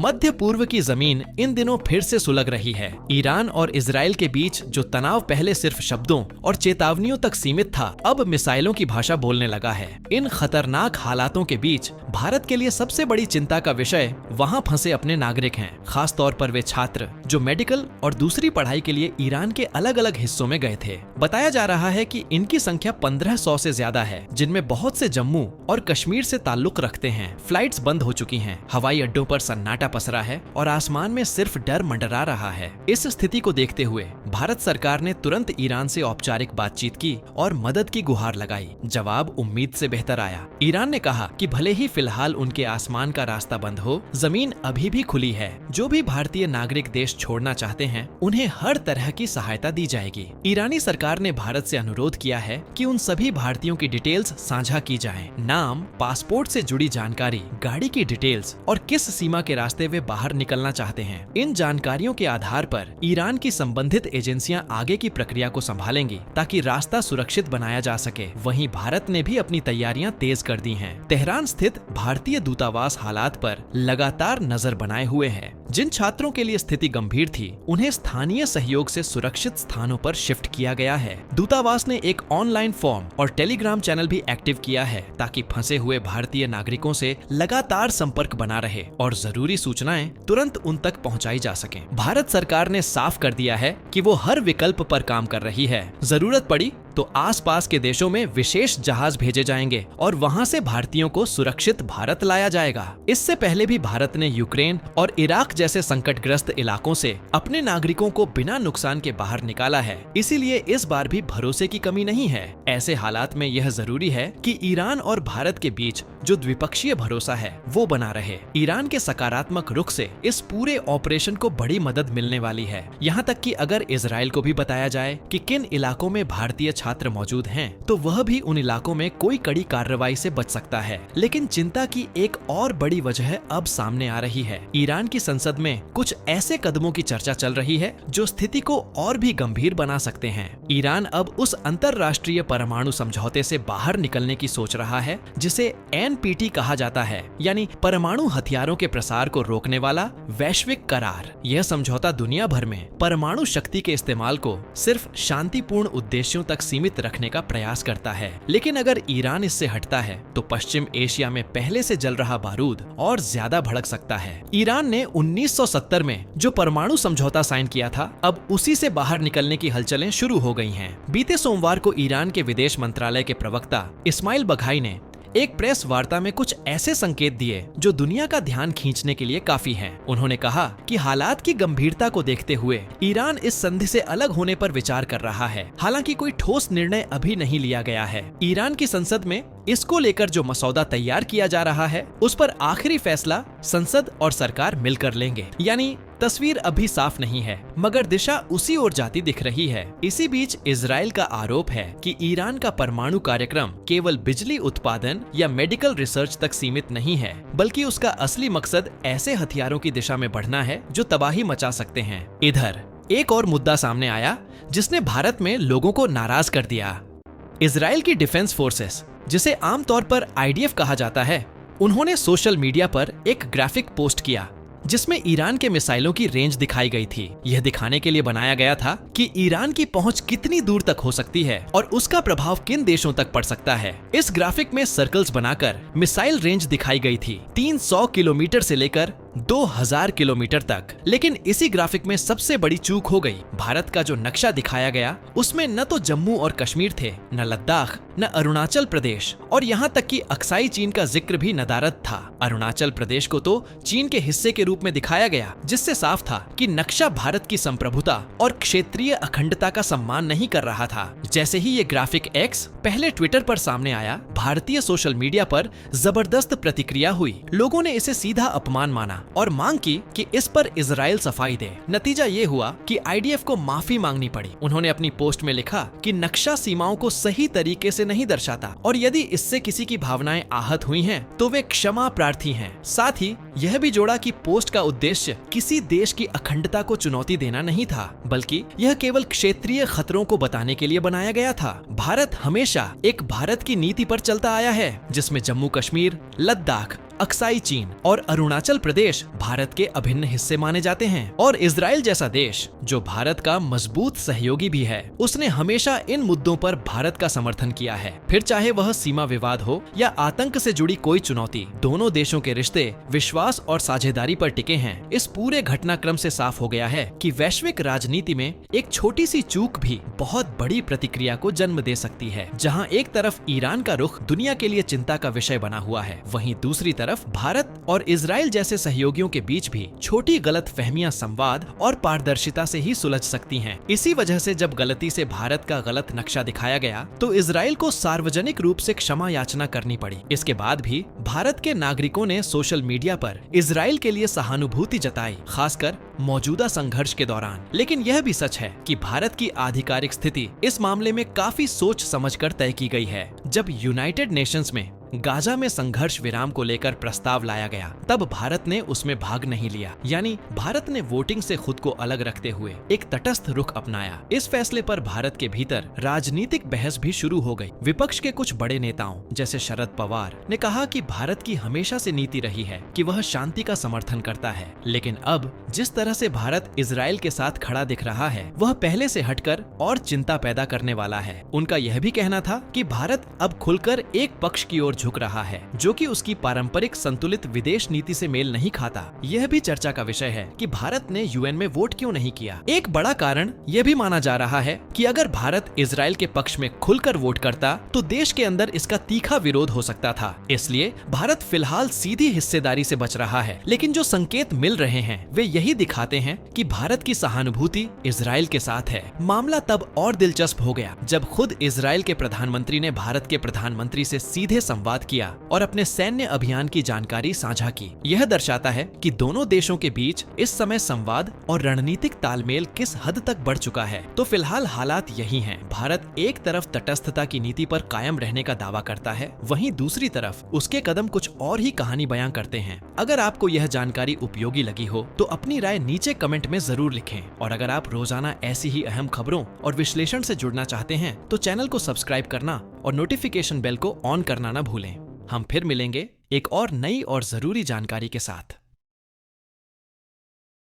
मध्य पूर्व की जमीन इन दिनों फिर से सुलग रही है। ईरान और इजराइल के बीच जो तनाव पहले सिर्फ शब्दों और चेतावनियों तक सीमित था, अब मिसाइलों की भाषा बोलने लगा है। इन खतरनाक हालातों के बीच भारत के लिए सबसे बड़ी चिंता का विषय वहाँ फंसे अपने नागरिक हैं, खास तौर पर वे छात्र जो मेडिकल और दूसरी पढ़ाई के लिए ईरान के अलग अलग हिस्सों में गए थे। बताया जा रहा है कि इनकी संख्या 1500 से ज्यादा है, जिनमें बहुत से जम्मू और कश्मीर से ताल्लुक रखते हैं। फ्लाइट्स बंद हो चुकी हैं, हवाई अड्डों पर सन्नाटा पसरा है और आसमान में सिर्फ डर मंडरा रहा है। इस स्थिति को देखते हुए भारत सरकार ने तुरंत ईरान से औपचारिक बातचीत की और मदद की गुहार लगाई। जवाब उम्मीद से बेहतर आया। ईरान ने कहा कि भले ही फिलहाल उनके आसमान का रास्ता बंद हो, जमीन अभी भी खुली है। जो भी भारतीय नागरिक देश छोड़ना चाहते हैं, उन्हें हर तरह की सहायता दी जाएगी। ईरानी सरकार ने भारत से अनुरोध किया है कि उन सभी भारतीयों की डिटेल्स साझा की जाएं। नाम, पासपोर्ट से जुड़ी जानकारी, गाड़ी की डिटेल्स और किस सीमा के रास्ते वे बाहर निकलना चाहते हैं। इन जानकारियों के आधार पर ईरान की संबंधित एजेंसियां आगे की प्रक्रिया को संभालेंगी ताकि रास्ता सुरक्षित बनाया जा सके। वहीं भारत ने भी अपनी तैयारियां तेज कर दी हैं। तेहरान स्थित भारतीय दूतावास हालात पर लगातार नजर बनाए हुए है। जिन छात्रों के लिए स्थिति गंभीर थी, उन्हें स्थानीय सहयोग से सुरक्षित स्थानों पर शिफ्ट किया गया है। दूतावास ने एक ऑनलाइन फॉर्म और टेलीग्राम चैनल भी एक्टिव किया है ताकि फंसे हुए भारतीय नागरिकों से लगातार संपर्क बना रहे और जरूरी सूचनाएं तुरंत उन तक पहुंचाई जा सकें। भारत सरकार ने साफ कर दिया है कि वो हर विकल्प पर काम कर रही है। जरूरत पड़ी तो आसपास के देशों में विशेष जहाज भेजे जाएंगे और वहां से भारतीयों को सुरक्षित भारत लाया जाएगा। इससे पहले भी भारत ने यूक्रेन और इराक जैसे संकटग्रस्त इलाकों से अपने नागरिकों को बिना नुकसान के बाहर निकाला है। इसीलिए इस बार भी भरोसे की कमी नहीं है। ऐसे हालात में यह जरूरी है कि ईरान और भारत के बीच जो द्विपक्षीय भरोसा है वो बना रहे। ईरान के सकारात्मक रुख से इस पूरे ऑपरेशन को बड़ी मदद मिलने वाली है। यहाँ तक कि अगर इजराइल को भी बताया जाए कि किन इलाकों में भारतीय छात्र मौजूद हैं, तो वह भी उन इलाकों में कोई कड़ी कार्रवाई से बच सकता है। लेकिन चिंता की एक और बड़ी वजह अब सामने आ रही है। ईरान की संसद में कुछ ऐसे कदमों की चर्चा चल रही है जो स्थिति को और भी गंभीर बना सकते हैं। ईरान अब उस अंतर्राष्ट्रीय परमाणु समझौते से बाहर निकलने की सोच रहा है जिसे एनपीटी कहा जाता है, यानी परमाणु हथियारों के प्रसार को रोकने वाला वैश्विक करार। यह समझौता दुनिया भर में परमाणु शक्ति के इस्तेमाल को सिर्फ शांतिपूर्ण उद्देश्यों तक सीमित रखने का प्रयास करता है। लेकिन अगर ईरान इससे हटता है तो पश्चिम एशिया में पहले से जल रहा बारूद और ज्यादा भड़क सकता है। ईरान ने 1970 में जो परमाणु समझौता साइन किया था, अब उसी से बाहर निकलने की हलचलें शुरू हो गई हैं। बीते सोमवार को ईरान के विदेश मंत्रालय के प्रवक्ता इस्माइल बघाई ने एक प्रेस वार्ता में कुछ ऐसे संकेत दिए जो दुनिया का ध्यान खींचने के लिए काफी हैं। उन्होंने कहा कि हालात की गंभीरता को देखते हुए ईरान इस संधि से अलग होने पर विचार कर रहा है। हालांकि कोई ठोस निर्णय अभी नहीं लिया गया है। ईरान की संसद में इसको लेकर जो मसौदा तैयार किया जा रहा है, उस पर आखिरी फैसला संसद और सरकार मिलकर लेंगे। यानी तस्वीर अभी साफ नहीं है, मगर दिशा उसी ओर जाती दिख रही है। इसी बीच इजराइल का आरोप है कि ईरान का परमाणु कार्यक्रम केवल बिजली उत्पादन या मेडिकल रिसर्च तक सीमित नहीं है, बल्कि उसका असली मकसद ऐसे हथियारों की दिशा में बढ़ना है जो तबाही मचा सकते हैं। इधर एक और मुद्दा सामने आया जिसने भारत में लोगों को नाराज कर दिया। इजराइल की डिफेंस फोर्सेस, जिसे आमतौर पर आईडीएफ कहा जाता है, उन्होंने सोशल मीडिया पर एक ग्राफिक पोस्ट किया जिसमें ईरान के मिसाइलों की रेंज दिखाई गई थी। यह दिखाने के लिए बनाया गया था कि ईरान की पहुंच कितनी दूर तक हो सकती है और उसका प्रभाव किन देशों तक पड़ सकता है। इस ग्राफिक में सर्कल्स बनाकर मिसाइल रेंज दिखाई गई थी 300 किलोमीटर से लेकर 2000 किलोमीटर तक। लेकिन इसी ग्राफिक में सबसे बड़ी चूक हो गई। भारत का जो नक्शा दिखाया गया उसमें न तो जम्मू और कश्मीर थे, न लद्दाख, न अरुणाचल प्रदेश, और यहाँ तक कि अक्साई चीन का जिक्र भी नदारद था। अरुणाचल प्रदेश को तो चीन के हिस्से के रूप में दिखाया गया, जिससे साफ था कि नक्शा भारत की संप्रभुता और क्षेत्रीय अखंडता का सम्मान नहीं कर रहा था। जैसे ही ये ग्राफिक एक्स पहले ट्विटर पर सामने आया, भारतीय सोशल मीडिया पर जबरदस्त प्रतिक्रिया हुई। लोगों ने इसे सीधा अपमान माना और मांग की कि इस पर इजराइल सफाई दे। नतीजा ये हुआ कि आईडीएफ को माफी मांगनी पड़ी। उन्होंने अपनी पोस्ट में लिखा कि नक्शा सीमाओं को सही तरीके से नहीं दर्शाता और यदि इससे किसी की भावनाएं आहत हुई हैं, तो वे क्षमा प्रार्थी हैं। साथ ही यह भी जोड़ा कि पोस्ट का उद्देश्य किसी देश की अखंडता को चुनौती देना नहीं था, बल्कि यह केवल क्षेत्रीय खतरों को बताने के लिए बनाया गया था। भारत हमेशा एक भारत की नीति पर चलता आया है, जिसमें जम्मू कश्मीर, लद्दाख अक्साई चीन और अरुणाचल प्रदेश भारत के अभिन्न हिस्से माने जाते हैं। और इजराइल जैसा देश जो भारत का मजबूत सहयोगी भी है, उसने हमेशा इन मुद्दों पर भारत का समर्थन किया है। फिर चाहे वह सीमा विवाद हो या आतंक से जुड़ी कोई चुनौती, दोनों देशों के रिश्ते विश्वास और साझेदारी पर टिके हैं। इस पूरे घटनाक्रम से साफ हो गया है कि वैश्विक राजनीति में एक छोटी सी चूक भी बहुत बड़ी प्रतिक्रिया को जन्म दे सकती है। जहां एक तरफ ईरान का रुख दुनिया के लिए चिंता का विषय बना हुआ है, वहीं दूसरी तरफ भारत और इजराइल जैसे सहयोगियों के बीच भी छोटी गलतफहमियां संवाद और पारदर्शिता से ही सुलझ सकती हैं। इसी वजह से जब गलती से भारत का गलत नक्शा दिखाया गया तो इजराइल को सार्वजनिक रूप से क्षमा याचना करनी पड़ी। इसके बाद भी भारत के नागरिकों ने सोशल मीडिया पर इजराइल के लिए सहानुभूति जताई, खासकर मौजूदा संघर्ष के दौरान। लेकिन यह भी सच है कि भारत की आधिकारिक स्थिति इस मामले में काफी सोच समझकर तय की गई है। जब यूनाइटेड नेशंस में गाजा में संघर्ष विराम को लेकर प्रस्ताव लाया गया, तब भारत ने उसमें भाग नहीं लिया। यानी भारत ने वोटिंग से खुद को अलग रखते हुए एक तटस्थ रुख अपनाया। इस फैसले पर भारत के भीतर राजनीतिक बहस भी शुरू हो गई। विपक्ष के कुछ बड़े नेताओं जैसे शरद पवार ने कहा कि भारत की हमेशा से नीति रही है कि वह शांति का समर्थन करता है, लेकिन अब जिस तरह से भारत इजराइल के साथ खड़ा दिख रहा है, वह पहले से हटकर और चिंता पैदा करने वाला है। उनका यह भी कहना था कि भारत अब खुलकर एक पक्ष की ओर झुक रहा है, जो कि उसकी पारंपरिक संतुलित विदेश नीति से मेल नहीं खाता। यह भी चर्चा का विषय है कि भारत ने यूएन में वोट क्यों नहीं किया। एक बड़ा कारण यह भी माना जा रहा है कि अगर भारत इजराइल के पक्ष में खुलकर वोट करता तो देश के अंदर इसका तीखा विरोध हो सकता था। इसलिए भारत फिलहाल सीधी हिस्सेदारी से बच रहा है। लेकिन जो संकेत मिल रहे हैं वे यही दिखाते हैं कि भारत की सहानुभूति इजराइल के साथ है। मामला तब और दिलचस्प हो गया जब खुद इजराइल के प्रधानमंत्री ने भारत के प्रधानमंत्री से सीधे संवाद किया और अपने सैन्य अभियान की जानकारी साझा की। यह दर्शाता है कि दोनों देशों के बीच इस समय संवाद और रणनीतिक तालमेल किस हद तक बढ़ चुका है। तो फिलहाल हालात यही हैं। भारत एक तरफ तटस्थता की नीति पर कायम रहने का दावा करता है, वहीं दूसरी तरफ उसके कदम कुछ और ही कहानी बयां करते हैं। अगर आपको यह जानकारी उपयोगी लगी हो तो अपनी राय नीचे कमेंट में जरूर लिखें। और अगर आप रोजाना ऐसी ही अहम खबरों और विश्लेषण से जुड़ना चाहते हैं तो चैनल को सब्सक्राइब करना और नोटिफिकेशन बेल को ऑन करना न भूलें। हम फिर मिलेंगे एक और नई और जरूरी जानकारी के साथ।